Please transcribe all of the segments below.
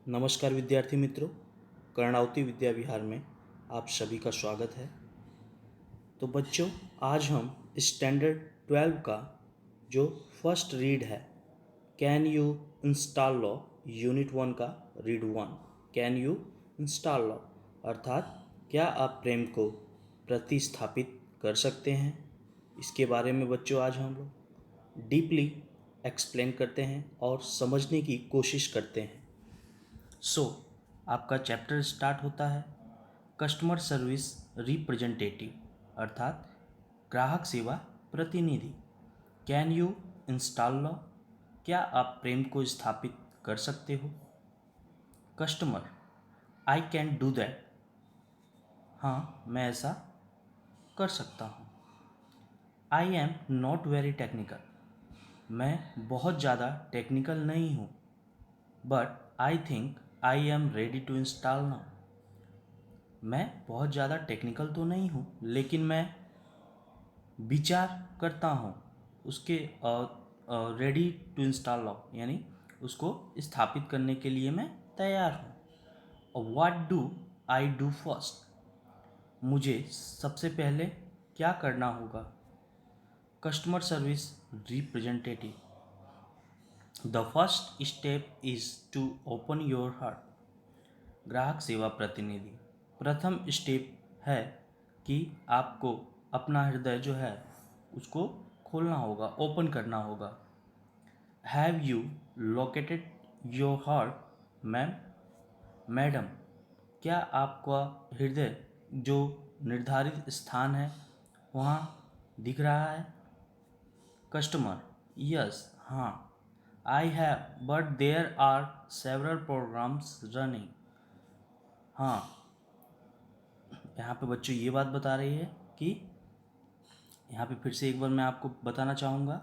नमस्कार विद्यार्थी मित्रों, कर्णावती विद्या विहार में आप सभी का स्वागत है। तो बच्चों, आज हम स्टैंडर्ड 12 का जो फर्स्ट रीड है, can you install law, unit 1 का read 1, can you install law अर्थात क्या आप प्रेम को प्रतिस्थापित कर सकते हैं, इसके बारे में बच्चों आज हम लोग डीपली एक्सप्लेन करते हैं और समझने की कोशिश करते हैं। आपका चैप्टर स्टार्ट होता है कस्टमर सर्विस रिप्रेजेंटेटिव अर्थात ग्राहक सेवा प्रतिनिधि। कैन यू इंस्टॉल लॉ, क्या आप प्रेम को स्थापित कर सकते हो। Customer, I can do that, हाँ मैं ऐसा कर सकता हूँ। I am not very technical, मैं बहुत ज़्यादा टेक्निकल नहीं हूँ। But I think I am ready to install now, मैं बहुत ज़्यादा टेक्निकल तो नहीं हूँ लेकिन मैं विचार करता हूँ उसके रेडी टू इंस्टॉल नाउ, यानी उसको स्थापित करने के लिए मैं तैयार हूँ। What do I do first, मुझे सबसे पहले क्या करना होगा। Customer service representative, the first step is to open your heart. ग्राहक सेवा प्रतिनिधि, प्रथम स्टेप है कि आपको अपना हृदय जो है उसको खोलना होगा, ओपन करना होगा। Have you located your heart ma'am, madam क्या आपका हृदय जो निर्धारित स्थान है वहाँ दिख रहा है। कस्टमर, यस हाँ, I have but there are several programs running. हाँ, यहाँ पे बच्चों ये बात बता रही है कि यहाँ पे फिर से एक बार मैं आपको बताना चाहूँगा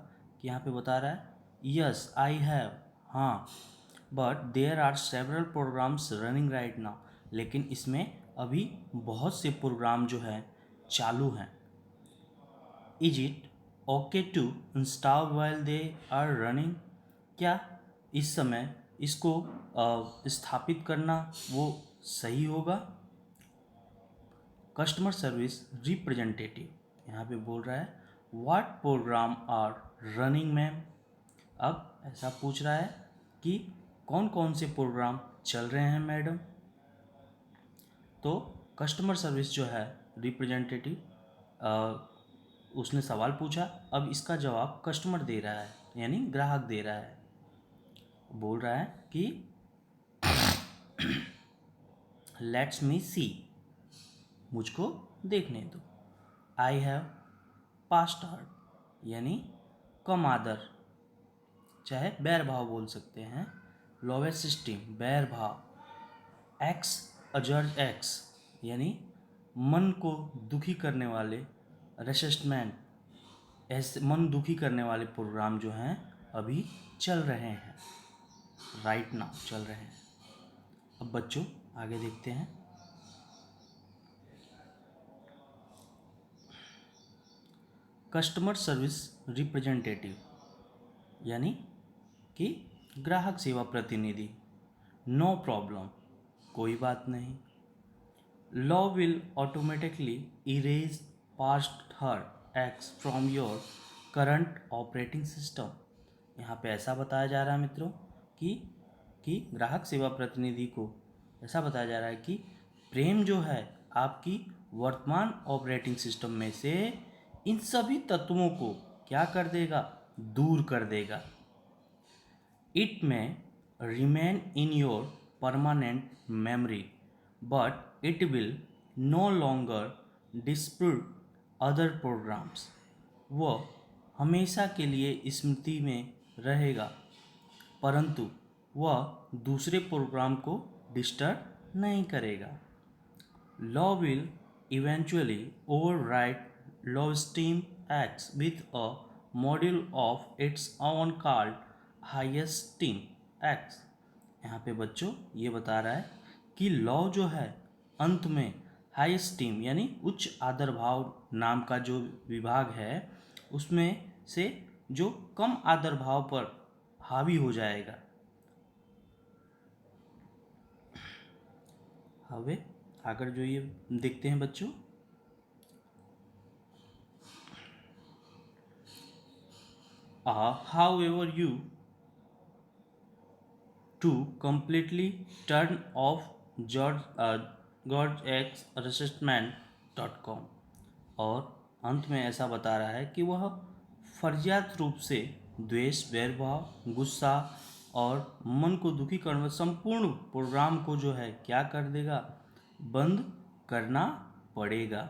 कि यहाँ पे बता रहा है यस आई हैव, हाँ but there are several programs running right now, लेकिन इसमें अभी बहुत से प्रोग्राम जो है चालू हैं। Is it okay to install while they are running, क्या इस समय इसको स्थापित करना वो सही होगा। कस्टमर सर्विस रिप्रेजेंटेटिव यहाँ पे बोल रहा है what program are running ma'am, अब ऐसा पूछ रहा है कि कौन कौन से प्रोग्राम चल रहे हैं मैडम। तो कस्टमर सर्विस जो है रिप्रेजेंटेटिव उसने सवाल पूछा, अब इसका जवाब कस्टमर दे रहा है यानी ग्राहक दे रहा है। बोल रहा है कि लेट्स मी सी, मुझको देखने दो। आई हैव पास्ट हर्ट, यानी कम आदर, चाहे बैर भाव बोल सकते हैं। लोवेस्ट स्टीम, बैर भाव। एक्स अजर्ज एक्स, यानी मन को दुखी करने वाले रेसिस्टमेंट, ऐसे मन दुखी करने वाले प्रोग्राम जो हैं अभी चल रहे हैं, राइट नाउ चल रहे हैं। अब बच्चों आगे देखते हैं। कस्टमर सर्विस रिप्रेजेंटेटिव यानी कि ग्राहक सेवा प्रतिनिधि, नो प्रॉब्लम, कोई बात नहीं। Law will automatically erase past hurt ex from your current operating system. यहाँ पे ऐसा बताया जा रहा है मित्रों कि ग्राहक सेवा प्रतिनिधि को ऐसा बताया जा रहा है कि प्रेम जो है आपकी वर्तमान ऑपरेटिंग सिस्टम में से इन सभी तत्वों को क्या कर देगा, दूर कर देगा। It may remain in your permanent memory but it will no longer dispute other programs, वह हमेशा के लिए स्मृति में रहेगा परंतु वह दूसरे प्रोग्राम को डिस्टर्ब नहीं करेगा। Law will eventually override law steam acts with a module of its own called highest steam acts. यहाँ पे बच्चों ये बता रहा है कि लॉ जो है अंत में हाई स्टीम यानी उच्च आदर भाव नाम का जो विभाग है उसमें से जो कम आदर भाव पर हावी हो जाएगा। हवे आकर जो ये देखते हैं बच्चों, however you to completely turn off georgeassessment.com। और अंत में ऐसा बता रहा है कि वह फर्जियात रूप से द्वेष, वैरभाव, गुस्सा और मन को दुखी करने संपूर्ण प्रोग्राम को जो है क्या कर देगा, बंद करना पड़ेगा।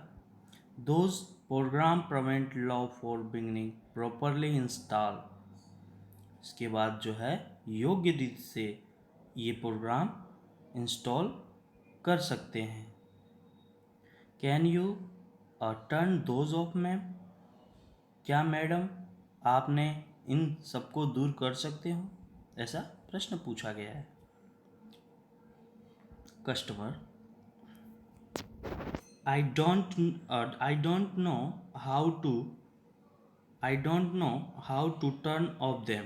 Those program prevent law for beginning properly install। इसके बाद जो है योग्य रीति से ये प्रोग्राम इंस्टॉल कर सकते हैं। Can U turn those of ma'am, क्या मैडम आपने इन सबको दूर कर सकते हो, ऐसा प्रश्न पूछा गया है। Customer, I don't know how to turn off them.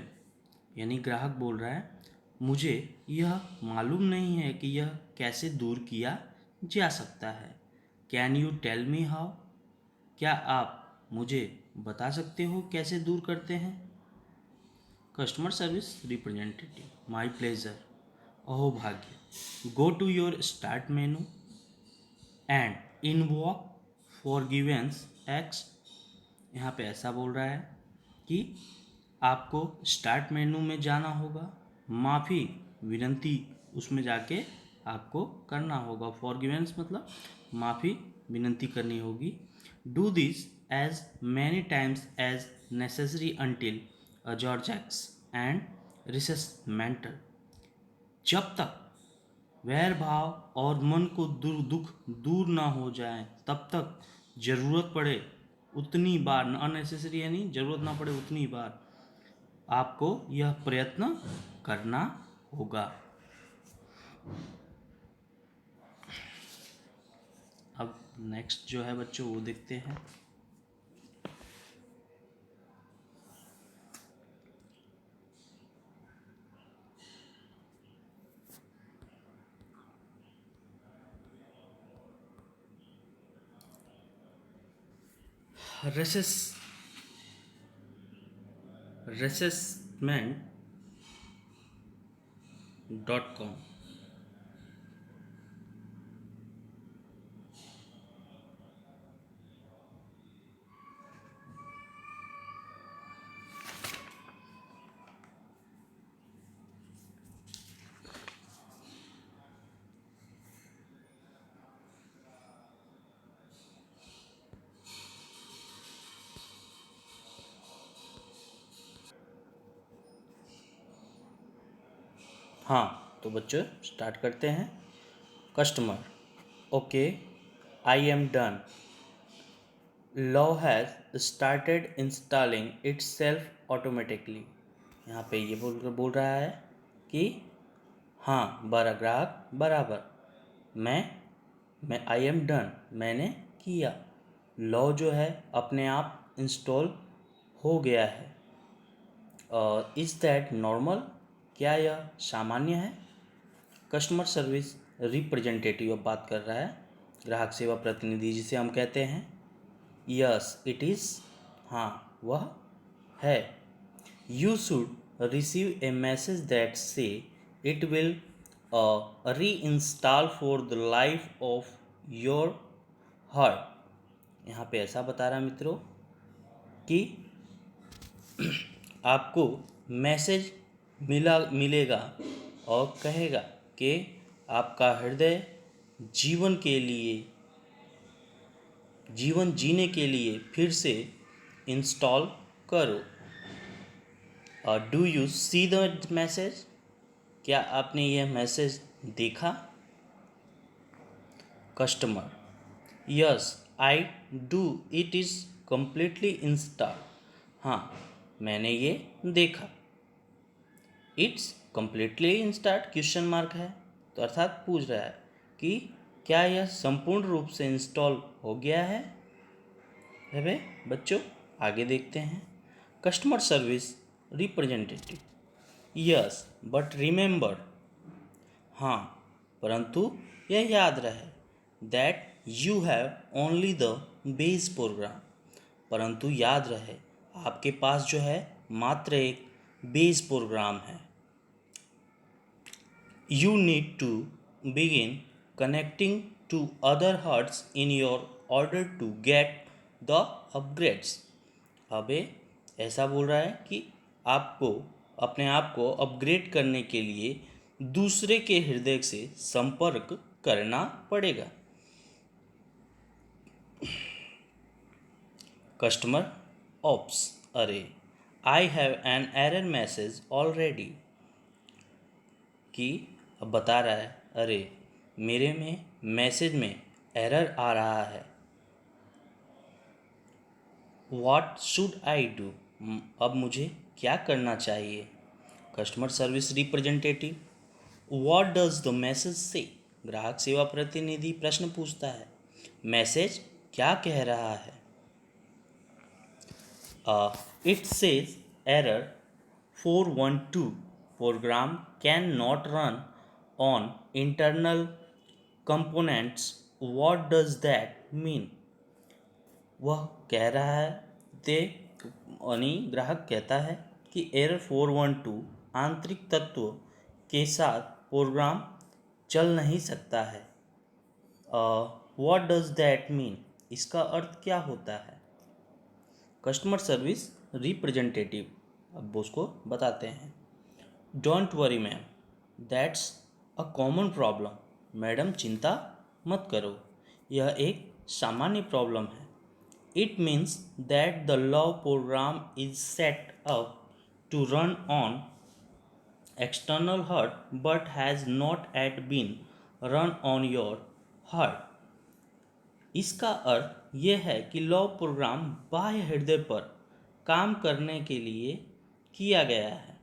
यानी ग्राहक बोल रहा है मुझे यह मालूम नहीं है कि यह कैसे दूर किया जा सकता है। Can you tell me how, क्या आप मुझे बता सकते हो कैसे दूर करते हैं। Customer service representative, my pleasure, अहो भाग्य। Go to your start menu and invoke forgiveness X. यहाँ पे ऐसा बोल रहा है कि आपको स्टार्ट मेनू में जाना होगा, माफ़ी विनंती उसमें जाके आपको करना होगा। फॉरगिवेंस मतलब माफ़ी विनंती करनी होगी। Do this as many times as necessary until georgex and recessmental. जब तक वैर भाव और मन को दुख दूर ना हो जाए तब तक जरूरत पड़े उतनी बार, अननेसेसरी यानी जरूरत ना पड़े उतनी बार आपको यह प्रयत्न करना होगा। अब नेक्स्ट जो है बच्चों वो देखते हैं। रेसेसमेंट.com। हाँ तो बच्चों स्टार्ट करते हैं। Customer, okay I am done. Law has started installing it's self automatically. यहाँ पे ये बोल रहा है कि हाँ ग्राहक बराबर, मैं आई एम डन, मैंने किया। लॉ जो है अपने आप इंस्टॉल हो गया है। इज़ दैट नॉर्मल, क्या यह सामान्य है। कस्टमर सर्विस रिप्रेजेंटेटिव अब बात कर रहा है, ग्राहक सेवा प्रतिनिधि जिसे हम कहते हैं। यस इट इज़, हाँ वह है। You should receive A message that से इट विल री install for the life of your heart. यहाँ पे ऐसा बता रहा है मित्रों कि आपको मैसेज मिलेगा और कहेगा कि आपका हृदय जीवन जीने के लिए फिर से इंस्टॉल करो। और do you see the message, क्या आपने यह मैसेज देखा। Customer, yes I do, it is completely install. हाँ मैंने ये देखा। It's completely installed question mark है, तो अर्थात पूछ रहा है कि क्या यह संपूर्ण रूप से इंस्टॉल हो गया है। भाई बच्चों आगे देखते हैं। Customer service representative, yes but remember, हाँ परंतु यह याद रहे that you have only the base programme, परंतु याद रहे आपके पास जो है मात्र एक बेस प्रोग्राम है। You need to begin connecting to other herds in your order to get the upgrades। अबे ऐसा बोल रहा है कि आपको अपने आप को अपग्रेड करने के लिए दूसरे के हृदय से संपर्क करना पड़ेगा। कस्टमर ऑप्स, अरे I have an error message already, कि अब बता रहा है अरे मेरे में मैसेज में एरर आ रहा है। व्हाट शुड आई डू, अब मुझे क्या करना चाहिए। Customer service representative, what does the message से, ग्राहक सेवा प्रतिनिधि प्रश्न पूछता है मैसेज क्या कह रहा है। It says error 412 program cannot run on internal components, what does that mean। वह कह रहा है दे यानी ग्राहक कहता है कि एरर 412 आंतरिक तत्व के साथ प्रोग्राम चल नहीं सकता है। व्हाट डज दैट मीन, इसका अर्थ क्या होता है। कस्टमर सर्विस रिप्रेजेंटेटिव अब उसको बताते हैं don't worry ma'am, that's a common problem. Madam चिंता मत करो, यह एक सामान्य प्रॉब्लम है। It means that the love program is set up to run on external heart but has not at been run on your heart. इसका अर्थ यह है कि लव प्रोग्राम बाह्य हृदय पर काम करने के लिए किया गया है।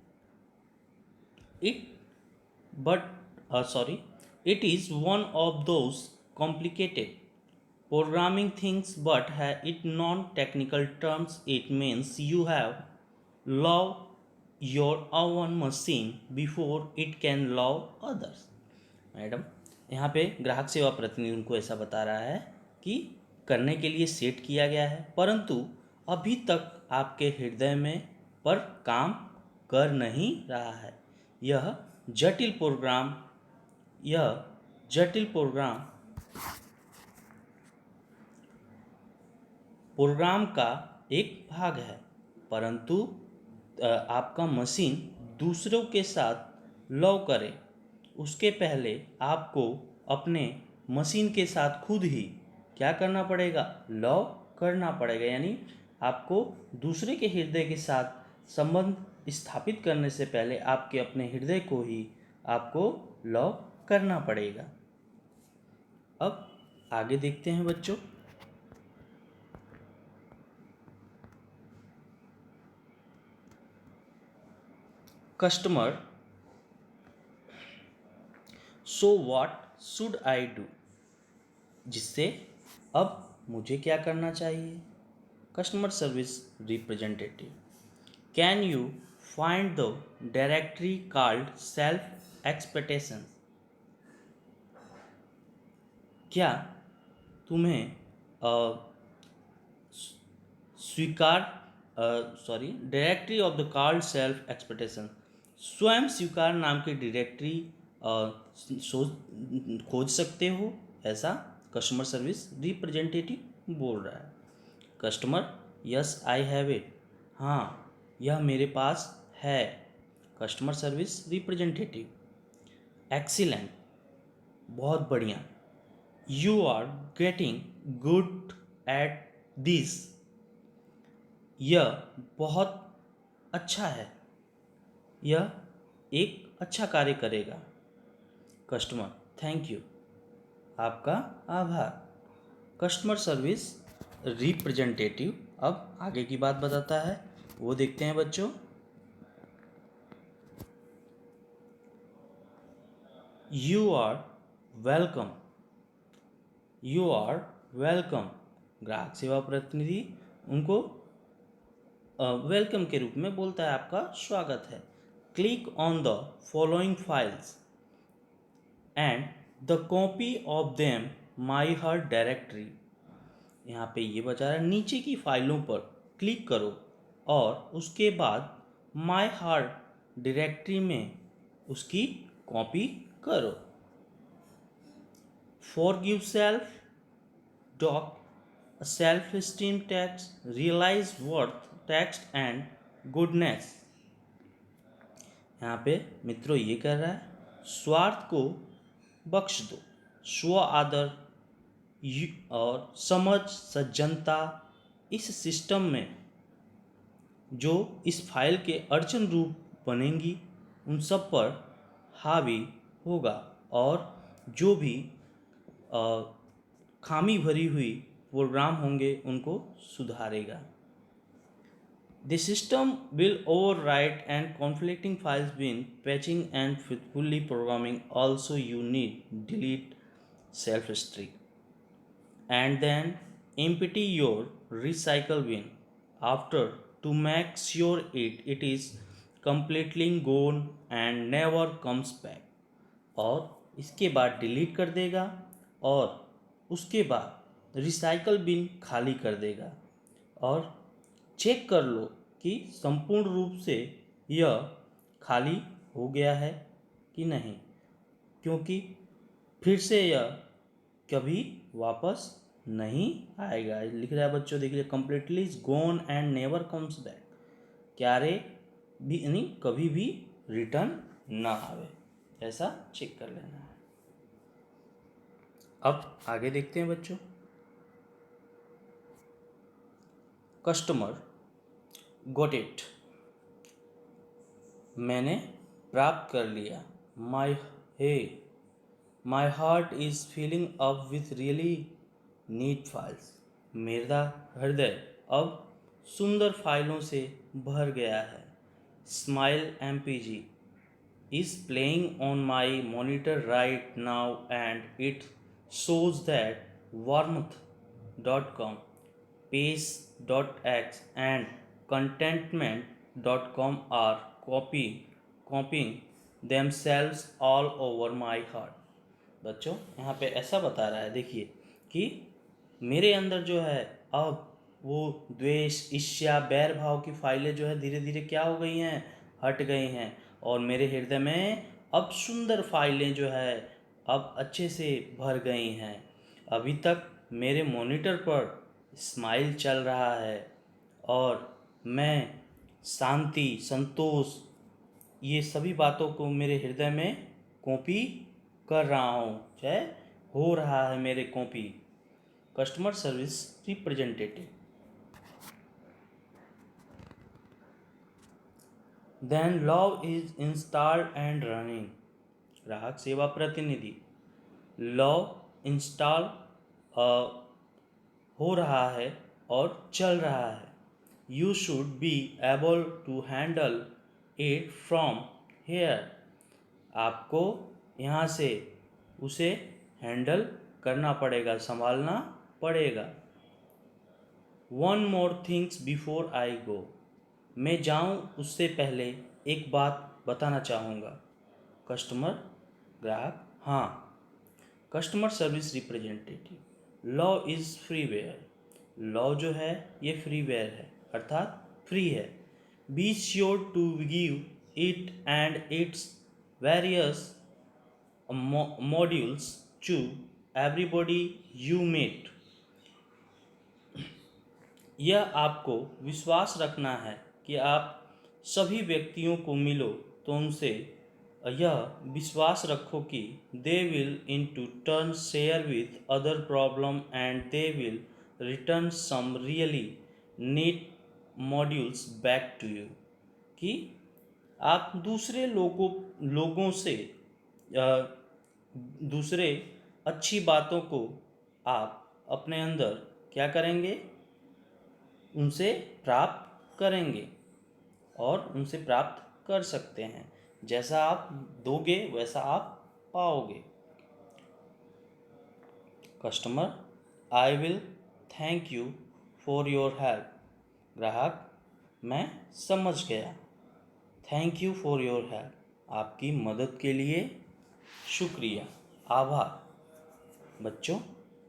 It is one of those complicated programming things, but in non-technical terms it means you have love your own machine before it can love others। Madam यहाँ पे ग्राहक सेवा प्रतिनिधि उनको ऐसा बता रहा है कि करने के लिए सेट किया गया है, परंतु अभी तक आपके हृदय में पर काम कर नहीं रहा है। यह जटिल प्रोग्राम का एक भाग है, परंतु आपका मशीन दूसरों के साथ लव करे उसके पहले आपको अपने मशीन के साथ खुद ही क्या करना पड़ेगा, लव करना पड़ेगा। यानी आपको दूसरे के हृदय के साथ संबंध स्थापित करने से पहले आपके अपने हृदय को ही आपको लव करना पड़ेगा। अब आगे देखते हैं बच्चों। Customer, so what should I do, जिससे अब मुझे क्या करना चाहिए। Customer service representative, can you find the directory called self expectations, क्या तुम्हें directory of the called self expectation, स्वयं स्वीकार नाम की डायरेक्टरी खोज सकते हो, ऐसा कस्टमर सर्विस रिप्रेजेंटेटिव बोल रहा है। Customer, yes I have it, हाँ यह मेरे पास है। कस्टमर सर्विस रिप्रेजेंटेटिव, एक्सीलेंट, बहुत बढ़िया। You are getting good at this, यह बहुत अच्छा है, यह एक अच्छा कार्य करेगा। कस्टमर, थैंक यू, आपका आभार। कस्टमर सर्विस रिप्रेजेंटेटिव अब आगे की बात बताता है, वो देखते हैं बच्चों। You are welcome, you are welcome, ग्राहक सेवा प्रतिनिधि उनको वेलकम के रूप में बोलता है आपका स्वागत है। Click on the following files and the copy of them my her directory. यहाँ पे ये बता रहा है नीचे की फाइलों पर क्लिक करो और उसके बाद माई हार्ट डायरेक्टरी में उसकी कॉपी करो। Forgive self, doc self esteem text, realize worth text and goodness। यहाँ पे मित्रों ये कर रहा है स्वार्थ को बख्श दो, स्व आदर और समझ सज्जनता इस सिस्टम में जो इस फाइल के अड़चन रूप बनेंगी उन सब पर हावी होगा और जो भी खामी भरी हुई प्रोग्राम होंगे उनको सुधारेगा। The system will overwrite and conflicting files when patching and fully programming. Also you need delete self history and then empty your recycle bin after to make sure it is completely gone and never comes back। और इसके बाद delete कर देगा और उसके बाद recycle bin खाली कर देगा और चेक कर लो कि संपूर्ण रूप से यह खाली हो गया है कि नहीं, क्योंकि फिर से यह कभी वापस नहीं आएगा। लिख रहा है बच्चों देखिए completely is gone and never comes back, क्यारे भी यानी कभी भी रिटर्न ना आवे, ऐसा चेक कर लेना है। अब आगे देखते हैं बच्चों। कस्टमर गॉट इट, मैंने प्राप्त कर लिया। My heart is filling up with really neat files, मेरा हृदय अब सुंदर फाइलों से भर गया है। Smile MPG is playing on my monitor right now and it shows that warmth.com, pace.x and contentment.com are copying themselves all over my heart। बच्चों यहाँ पे ऐसा बता रहा है देखिए कि मेरे अंदर जो है अब वो द्वेष ईर्ष्या बैर भाव की फाइलें जो है धीरे धीरे क्या हो गई हैं, हट गई हैं और मेरे हृदय में अब सुंदर फाइलें जो है अब अच्छे से भर गई हैं। अभी तक मेरे मॉनिटर पर स्माइल चल रहा है और मैं शांति संतोष ये सभी बातों को मेरे हृदय में कॉपी कर रहा हूँ, चाहे हो रहा है मेरे copy. Customer service representative, then love is installed and running, ग्राहक सेवा प्रतिनिधि, लव इंस्टॉल हो रहा है और चल रहा है। You should be able to handle it from here, आपको यहाँ से उसे हैंडल करना पड़ेगा, संभालना पड़ेगा। One more things before I go, मैं जाऊँ उससे पहले एक बात बताना चाहूँगा। कस्टमर ग्राहक, हाँ। Customer service representative, law is freeware, law जो है ये फ्रीवेयर है अर्थात फ्री है। Be sure to give it and its various modules to everybody you meet, यह आपको विश्वास रखना है कि आप सभी व्यक्तियों को मिलो तो उनसे यह विश्वास रखो कि they will in to turn share with other problem and they will return some really neat modules back to you, कि आप दूसरे लोगों से दूसरे अच्छी बातों को आप अपने अंदर क्या करेंगे, उनसे प्राप्त करेंगे और उनसे प्राप्त कर सकते हैं। जैसा आप दोगे वैसा आप पाओगे। Customer, I will thank you for your help, ग्राहक, मैं समझ गया। Thank you for your help, आपकी मदद के लिए शुक्रिया। आभार। बच्चों,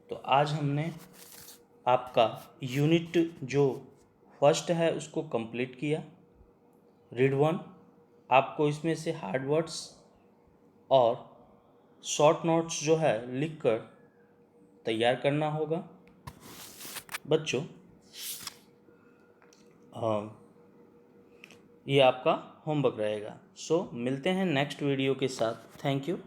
तो आज हमने आपका यूनिट जो फर्स्ट है उसको कंप्लीट किया। रीड 1, आपको इसमें से हार्ड वर्ड्स और शॉर्ट नोट्स जो है लिखकर तैयार करना होगा। बच्चों, ये आपका होमवर्क रहेगा। सो मिलते हैं नेक्स्ट वीडियो के साथ। Thank you.